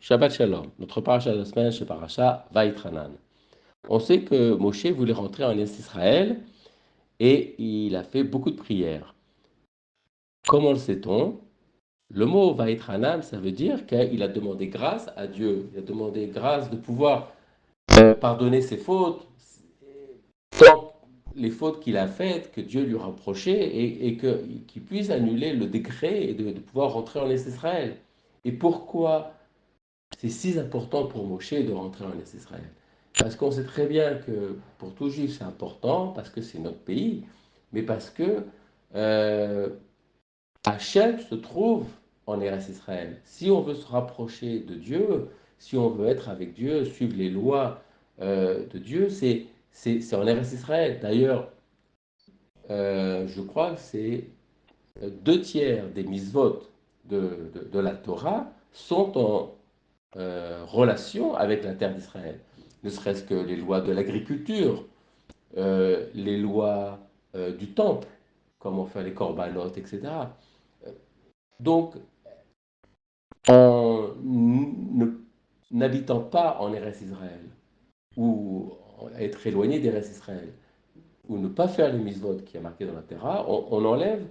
Shabbat Shalom. Notre paracha de la semaine, c'est paracha Vaïtranan. On sait que Moshe voulait rentrer en Israël et il a fait beaucoup de prières. Comment le sait-on? Le mot Vaïtranan, ça veut dire qu'il a demandé grâce à Dieu. Il a demandé grâce de pouvoir pardonner ses fautes, tant les fautes qu'il a faites, que Dieu lui reprochait et qu'il puisse annuler le décret et de pouvoir rentrer en Israël. Et pourquoi c'est si important pour Moshe de rentrer en Israël? Parce qu'on sait très bien que pour tout juif c'est important, parce que c'est notre pays, mais parce que euh, Hachem se trouve en Eretz Israël. Si on veut se rapprocher de Dieu, si on veut être avec Dieu, suivre les lois de Dieu, c'est en Eretz Israël. D'ailleurs, je crois que c'est 2 tiers des mitzvot de la Torah sont en relation avec la terre d'Israël. Ne serait-ce que les lois de l'agriculture, les lois du temple, comment faire les corbanotes, etc. Donc, en n'habitant pas en Eretz Israël, ou être éloigné d'Eretz Israël, ou ne pas faire les mitzvot qui est marqué dans la Torah, on enlève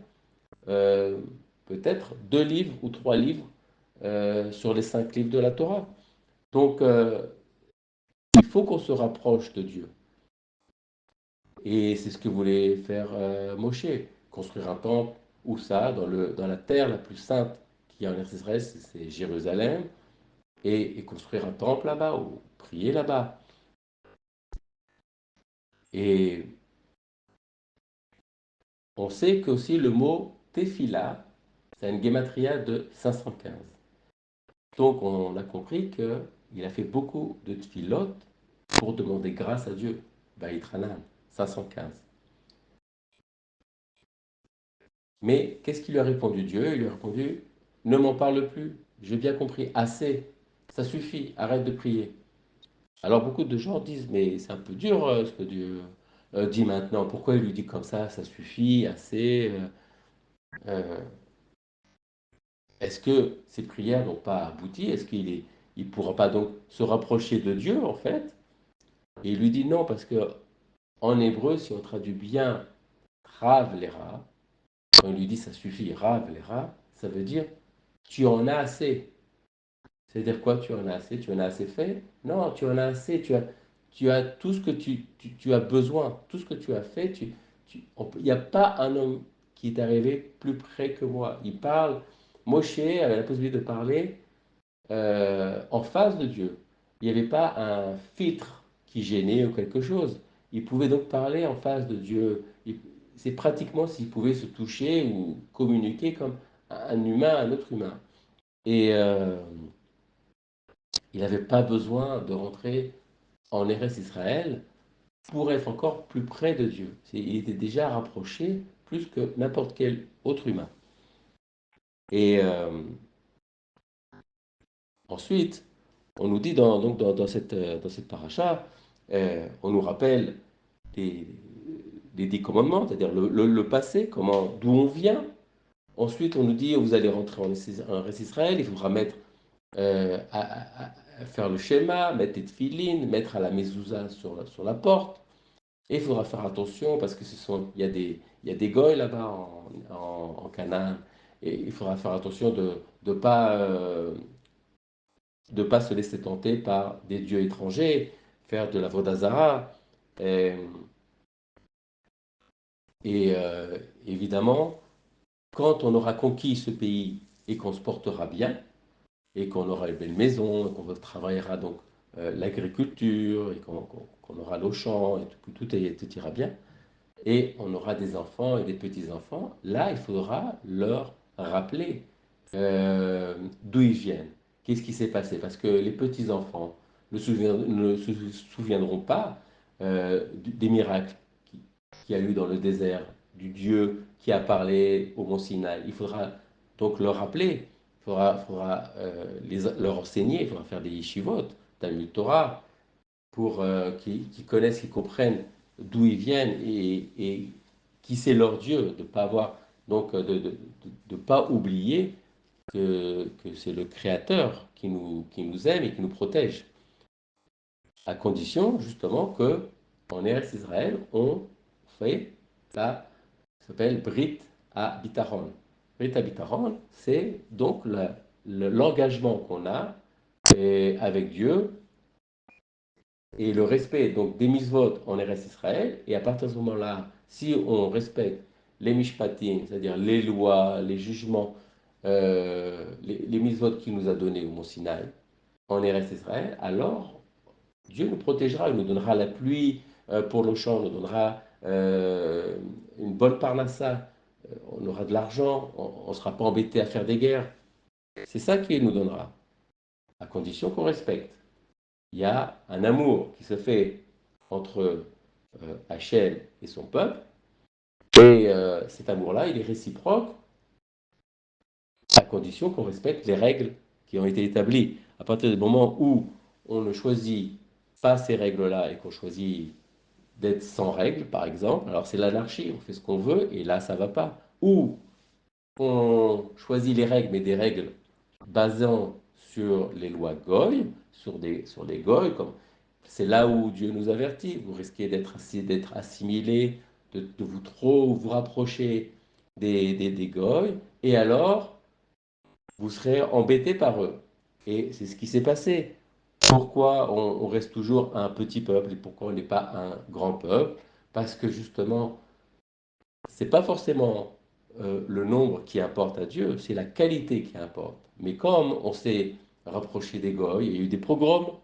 euh, peut-être 2 livres ou 3 livres sur les 5 livres de la Torah. Donc, il faut qu'on se rapproche de Dieu. Et c'est ce que voulait faire Moshe, construire un temple, où ça, dans la terre la plus sainte qui est en Israël, c'est Jérusalem, et construire un temple là-bas, ou prier là-bas. Et on sait qu'aussi le mot Tefila, c'est une gematria de 515. Donc on a compris qu'il a fait beaucoup de tefilot pour demander grâce à Dieu. Baïtranan, 515. Mais qu'est-ce qu'il lui a répondu Dieu? Il lui a répondu, ne m'en parle plus, j'ai bien compris, assez, ça suffit, arrête de prier. Alors beaucoup de gens disent, mais c'est un peu dur ce que Dieu dit maintenant, pourquoi il lui dit comme ça suffit, assez euh, est-ce que ces prières n'ont pas abouti? Est-ce qu'il ne pourra pas donc se rapprocher de Dieu en fait? Et il lui dit non, parce que en hébreu, si on traduit bien Rav Lera, quand il lui dit ça suffit, Rav Lera, ça veut dire tu en as assez. C'est-à-dire quoi, tu en as assez? Tu en as assez fait? Non, tu en as assez. Tu as tout ce que tu as besoin, tout ce que tu as fait. Il n'y a pas un homme qui est arrivé plus près que moi. Il parle, Moshe avait la possibilité de parler en face de Dieu. Il n'y avait pas un filtre qui gênait ou quelque chose. Il pouvait donc parler en face de Dieu. C'est pratiquement s'il pouvait se toucher ou communiquer comme un humain à un autre humain. Et il n'avait pas besoin de rentrer en Eretz Israël pour être encore plus près de Dieu. Il était déjà rapproché plus que n'importe quel autre humain. Et ensuite, on nous dit dans cette paracha, on nous rappelle les, les 10 commandements, c'est-à-dire le passé, d'où on vient. Ensuite, on nous dit, vous allez rentrer en Israël, il faudra mettre, à faire le schéma, mettre les tefilines, mettre à la mezouza sur la porte. Et il faudra faire attention parce que il y a des goy là-bas en Canaan. Et il faudra faire attention de pas se laisser tenter par des dieux étrangers, faire de la vodazara. Et, et évidemment, quand on aura conquis ce pays et qu'on se portera bien, et qu'on aura une belle maison, et qu'on travaillera donc l'agriculture, et qu'on aura nos champs, et tout ira bien, et on aura des enfants et des petits-enfants, là, il faudra leur rappeler d'où ils viennent. Qu'est-ce qui s'est passé? Parce que les petits-enfants ne se souviendront pas des miracles qu'il y a eu dans le désert, du Dieu qui a parlé au mont Sinaï. Il faudra donc leur rappeler, leur enseigner, il faudra faire des yeshivot, Talmud Torah, pour qu'ils connaissent, qu'ils comprennent d'où ils viennent et qui c'est leur Dieu, de pas avoir donc de pas oublier que c'est le Créateur qui nous aime et qui nous protège, à condition justement que en Eretz Israël, on fait ça s'appelle Brit à Bitaron. Brit à Bitaron, c'est donc l'engagement qu'on a avec Dieu et le respect donc des mitzvot en Eretz Israël. Et à partir de ce moment-là, si on respecte les mishpatim, c'est-à-dire les lois, les jugements, les mitzvot qu'il nous a donnés au Mont Sinaï en Eretz Israël, alors Dieu nous protégera, il nous donnera la pluie pour le champ, il nous donnera une bonne parnassa, on aura de l'argent, on ne sera pas embêté à faire des guerres. C'est ça qu'il nous donnera, à condition qu'on respecte. Il y a un amour qui se fait entre Hachem et son peuple, et cet amour-là, il est réciproque à condition qu'on respecte les règles qui ont été établies. À partir du moment où on ne choisit pas ces règles-là et qu'on choisit d'être sans règles, par exemple, alors c'est l'anarchie, on fait ce qu'on veut, et là, ça ne va pas. Ou on choisit les règles, mais des règles basant sur les lois Goy, sur les Goy, comme c'est là où Dieu nous avertit, vous risquez d'être assimilé, de vous trop vous rapprocher des Goy, et alors vous serez embêté par eux. Et c'est ce qui s'est passé. Pourquoi on reste toujours un petit peuple et pourquoi on n'est pas un grand peuple? Parce que justement, c'est pas forcément le nombre qui importe à Dieu, c'est la qualité qui importe. Mais comme on s'est rapproché des Goy, il y a eu des pogroms,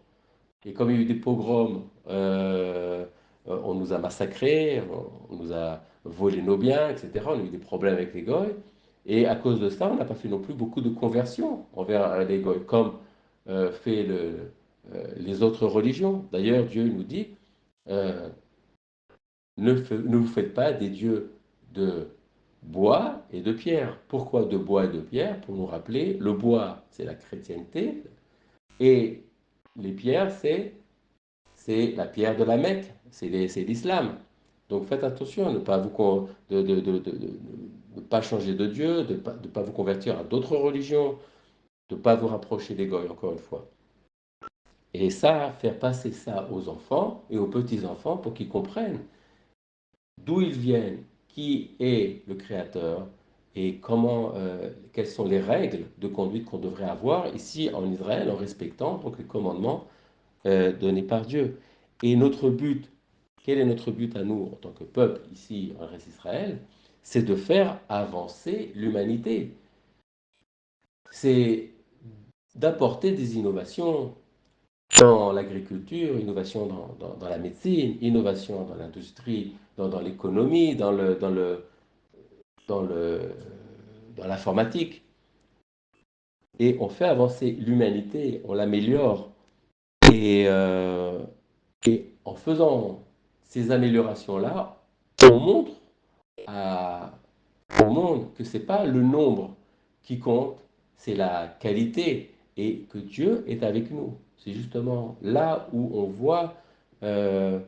et comme il y a eu des pogroms, on nous a massacrés, on nous a volé nos biens, etc. On a eu des problèmes avec les Goy. Et à cause de ça, on n'a pas fait non plus beaucoup de conversions envers les Goy, comme fait les autres religions. D'ailleurs, Dieu nous dit, euh, ne vous faites pas des dieux de bois et de pierre. Pourquoi de bois et de pierre? Pour nous rappeler, le bois, c'est la chrétienté, et les pierres, c'est la pierre de la Mecque, c'est l'islam. Donc faites attention à ne pas de pas changer de Dieu, de ne pas vous convertir à d'autres religions, de ne pas vous rapprocher des goys, encore une fois. Et ça, faire passer ça aux enfants et aux petits-enfants pour qu'ils comprennent d'où ils viennent, qui est le créateur et comment, quelles sont les règles de conduite qu'on devrait avoir ici en Israël en respectant donc les commandements donnés par Dieu. Et notre but, quel est notre but à nous en tant que peuple ici en Israël? C'est de faire avancer l'humanité. C'est d'apporter des innovations dans l'agriculture, innovation dans la médecine, innovation dans l'industrie, dans l'économie, dans le, dans l'informatique. Et on fait avancer l'humanité, on l'améliore. Et, et en faisant ces améliorations-là, on montre au monde que ce n'est pas le nombre qui compte, c'est la qualité et que Dieu est avec nous. C'est justement là où on voit que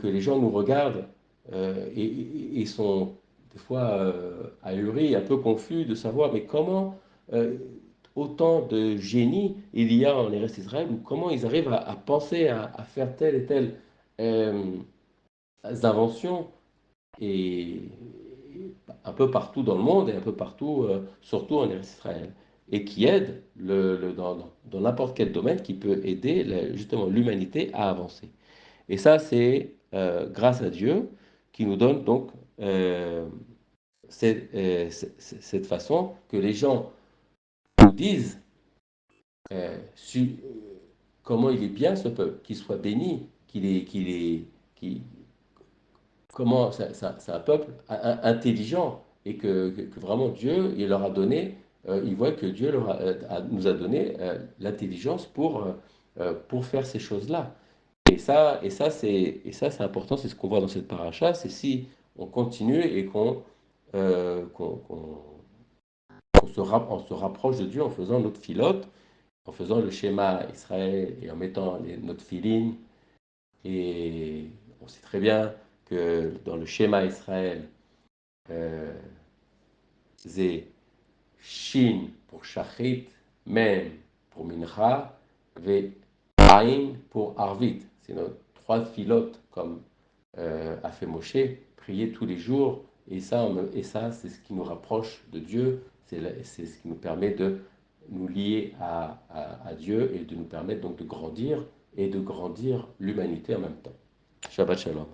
les gens nous regardent et sont des fois ahuris, un peu confus de savoir mais comment euh, autant de génie il y a en Eretz Israël ou comment ils arrivent à penser à faire telle et telle euh, invention et un peu partout dans le monde et un peu partout, surtout en Israël, et qui aide dans n'importe quel domaine qui peut aider justement l'humanité à avancer. Et ça, c'est grâce à Dieu qui nous donne donc cette façon que les gens nous disent comment il est bien ce peuple, qu'il soit béni, qu'il comment c'est un peuple intelligent et que vraiment Dieu, il leur a donné, ils voient que Dieu nous a donné l'intelligence pour faire ces choses-là. Et ça, c'est important, c'est ce qu'on voit dans cette paracha, c'est si on continue et euh, qu'on, qu'on- on se rapproche de Dieu en faisant notre filote, en faisant le schéma Israël et en mettant notre filine. Et on sait très bien que dans le schéma Israël, c'est Shin pour Shachrit, Mem pour Mincha, Ve Ain pour Arvit. C'est nos trois filotes comme a fait Moshe, prier tous les jours. Et ça, c'est ce qui nous rapproche de Dieu, c'est ce qui nous permet de nous lier à Dieu et de nous permettre donc de grandir et de grandir l'humanité en même temps. Shabbat Shalom.